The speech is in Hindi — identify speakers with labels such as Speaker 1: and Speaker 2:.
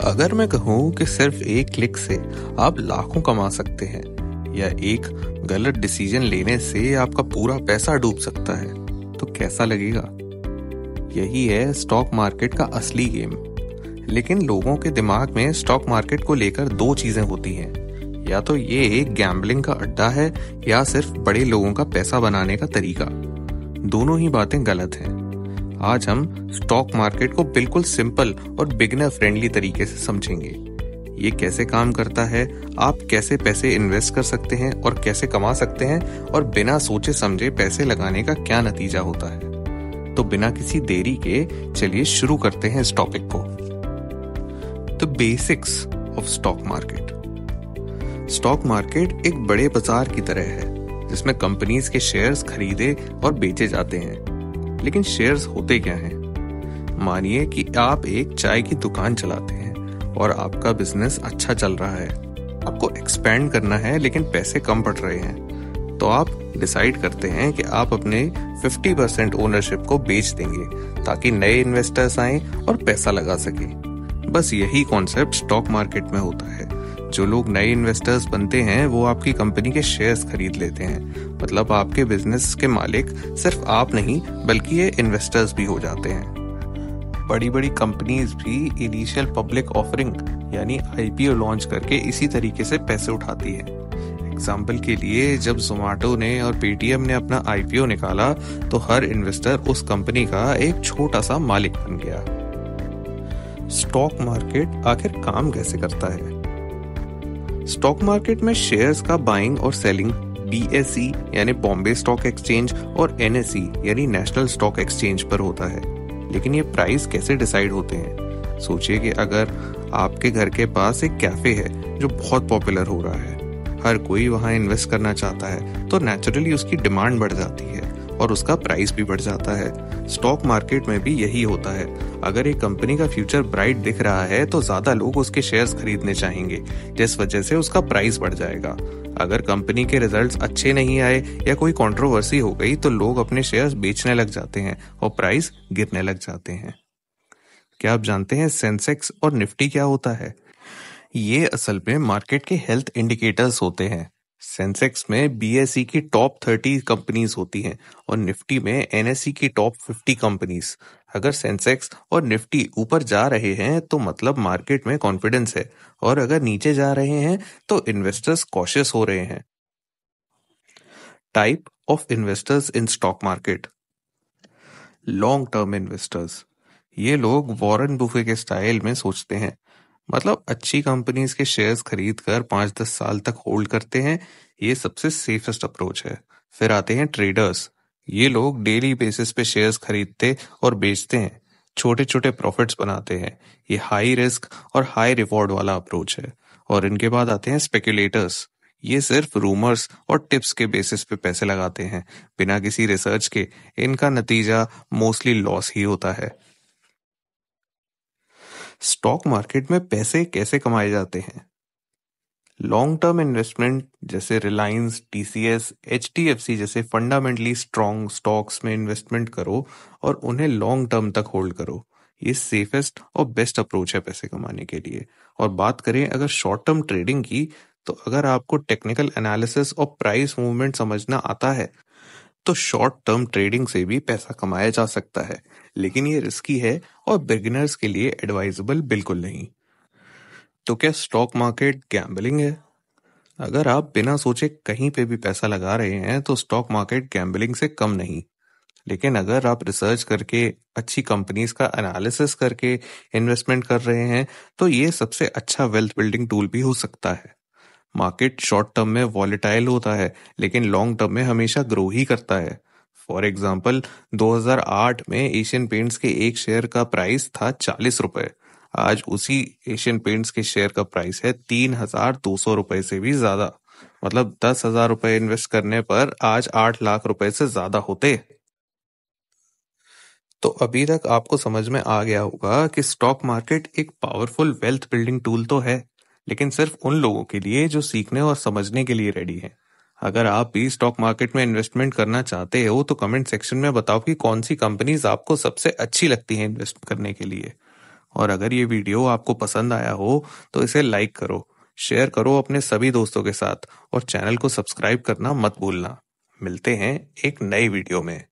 Speaker 1: अगर मैं कहूँ कि सिर्फ एक क्लिक से आप लाखों कमा सकते हैं या एक गलत डिसीजन लेने से आपका पूरा पैसा डूब सकता है, तो कैसा लगेगा? यही है स्टॉक मार्केट का असली गेम। लेकिन लोगों के दिमाग में स्टॉक मार्केट को लेकर दो चीजें होती हैं, या तो ये एक गैम्बलिंग का अड्डा है या सिर्फ बड़े लोगों का पैसा बनाने का तरीका। दोनों ही बातें गलत हैं। आज हम स्टॉक मार्केट को बिल्कुल सिंपल और बिगिनर फ्रेंडली तरीके से समझेंगे। ये कैसे काम करता है, आप कैसे पैसे इन्वेस्ट कर सकते हैं और कैसे कमा सकते हैं, और बिना सोचे समझे पैसे लगाने का क्या नतीजा होता है। तो बिना किसी देरी के चलिए शुरू करते हैं इस टॉपिक को। The basics of stock market. Stock market एक बड़े बाजार की तरह है जिसमें कंपनीज के शेयर्स खरीदे और बेचे जाते हैं। लेकिन शेयर्स होते क्या हैं? मानिए कि आप एक चाय की दुकान चलाते हैं और आपका बिजनेस अच्छा चल रहा है। आपको एक्सपेंड करना है लेकिन पैसे कम पड़ रहे हैं, तो आप डिसाइड करते हैं कि आप अपने 50% ओनरशिप को बेच देंगे ताकि नए इन्वेस्टर्स आएं और पैसा लगा सकें। बस यही कॉन्सेप्ट स्टॉक मार्केट में होता है। जो लोग नए इन्वेस्टर्स बनते हैं वो आपकी कंपनी के शेयर्स खरीद लेते हैं। मतलब आपके बिजनेस के मालिक सिर्फ आप नहीं बल्कि ये इन्वेस्टर्स भी हो जाते हैं। बड़ी बड़ी कंपनीज भी इनिशियल पब्लिक ऑफरिंग यानी आईपीओ लॉन्च करके इसी तरीके से पैसे उठाती है। एग्जाम्पल के लिए जब जोमैटो ने और पेटीएम ने अपना आईपीओ निकाला तो हर इन्वेस्टर उस कंपनी का एक छोटा सा मालिक बन गया। स्टॉक मार्केट आखिर काम कैसे करता है? स्टॉक मार्केट में शेयर्स का बाइंग और सेलिंग बीएसई यानी बॉम्बे स्टॉक एक्सचेंज और एनएसई यानी नेशनल स्टॉक एक्सचेंज पर होता है। लेकिन ये प्राइस कैसे डिसाइड होते हैं? सोचिए कि अगर आपके घर के पास एक कैफे है जो बहुत पॉपुलर हो रहा है, हर कोई वहां इन्वेस्ट करना चाहता है, तो नेचुरली उसकी डिमांड बढ़ जाती है और उसका प्राइस भी बढ़ जाता है। स्टॉक मार्केट में भी यही होता है। अगर एक कंपनी का फ्यूचर ब्राइट दिख रहा है तो ज्यादा लोग उसके शेयर्स खरीदने चाहेंगे, जिस वजह से उसका प्राइस बढ़ जाएगा। अगर कंपनी के रिजल्ट्स अच्छे नहीं आए या कोई कंट्रोवर्सी हो गई तो लोग अपने शेयर्स बेचने लग जाते हैं और प्राइस गिरने लग जाते हैं। क्या आप जानते हैं सेंसेक्स और निफ्टी क्या होता है? ये असल में मार्केट के हेल्थ इंडिकेटर्स होते हैं। सेंसेक्स में बीएसई की टॉप 30 कंपनीज होती हैं और निफ्टी में एनएसई की टॉप 50 कंपनीज। अगर सेंसेक्स और निफ्टी ऊपर जा रहे हैं तो मतलब मार्केट में कॉन्फिडेंस है, और अगर नीचे जा रहे हैं तो इन्वेस्टर्स कॉशियस हो रहे हैं। Type of investors in stock market. Long term investors. ये लोग वॉरेन बुफे के स्टाइल में सोचते हैं। मतलब अच्छी कंपनीज के शेयर्स खरीद कर 5-10 साल तक होल्ड करते हैं। ये सबसे सेफेस्ट अप्रोच है। फिर आते हैं ट्रेडर्स। ये लोग डेली बेसिस पे शेयर्स खरीदते और बेचते हैं, छोटे छोटे प्रॉफिट्स बनाते हैं। ये हाई रिस्क और हाई रिवॉर्ड वाला अप्रोच है। और इनके बाद आते हैं स्पेकुलेटर्स। ये सिर्फ रूमर्स और टिप्स के बेसिस पे पैसे लगाते हैं बिना किसी रिसर्च के। इनका नतीजा मोस्टली लॉस ही होता है। स्टॉक मार्केट में पैसे कैसे कमाए जाते हैं? लॉन्ग टर्म इन्वेस्टमेंट जैसे रिलायंस, टीसीएस, एचडीएफसी जैसे फंडामेंटली स्ट्रॉन्ग स्टॉक्स में इन्वेस्टमेंट करो और उन्हें लॉन्ग टर्म तक होल्ड करो। ये सेफेस्ट और बेस्ट अप्रोच है पैसे कमाने के लिए। और बात करें अगर शॉर्ट टर्म ट्रेडिंग की, तो अगर आपको टेक्निकल एनालिसिस और प्राइस मूवमेंट समझना आता है तो शॉर्ट टर्म ट्रेडिंग से भी पैसा कमाया जा सकता है। लेकिन ये रिस्की है और बिगिनर्स के लिए एडवाइजेबल बिल्कुल नहीं। तो क्या स्टॉक मार्केट गैम्बलिंग है? अगर आप बिना सोचे कहीं पे भी पैसा लगा रहे हैं तो स्टॉक मार्केट गैम्बलिंग से कम नहीं। लेकिन अगर आप रिसर्च करके अच्छी कंपनीज का एनालिसिस करके इन्वेस्टमेंट कर रहे हैं तो ये सबसे अच्छा वेल्थ बिल्डिंग टूल भी हो सकता है। मार्केट शॉर्ट टर्म में वॉलेटाइल होता है लेकिन लॉन्ग टर्म में हमेशा ग्रो ही करता है। फॉर एग्जाम्पल 2008 में एशियन पेंट्स के एक शेयर का प्राइस था 40 रुपए। आज उसी एशियन पेंट्स के शेयर का प्राइस है 3,200 रुपए से भी ज्यादा। मतलब 10,000 रुपए इन्वेस्ट करने पर आज 8 लाख रुपए से ज्यादा होते। तो अभी तक आपको समझ में आ गया होगा कि स्टॉक मार्केट एक पावरफुल वेल्थ बिल्डिंग टूल तो है, लेकिन सिर्फ उन लोगों के लिए जो सीखने और समझने के लिए रेडी हैं। अगर आप भी स्टॉक मार्केट में इन्वेस्टमेंट करना चाहते हो तो कमेंट सेक्शन में बताओ कि कौन सी कंपनीज आपको सबसे अच्छी लगती हैं इन्वेस्ट करने के लिए। और अगर ये वीडियो आपको पसंद आया हो तो इसे लाइक करो, शेयर करो अपने सभी दोस्तों के साथ और चैनल को सब्सक्राइब करना मत भूलना। मिलते हैं एक नई वीडियो में।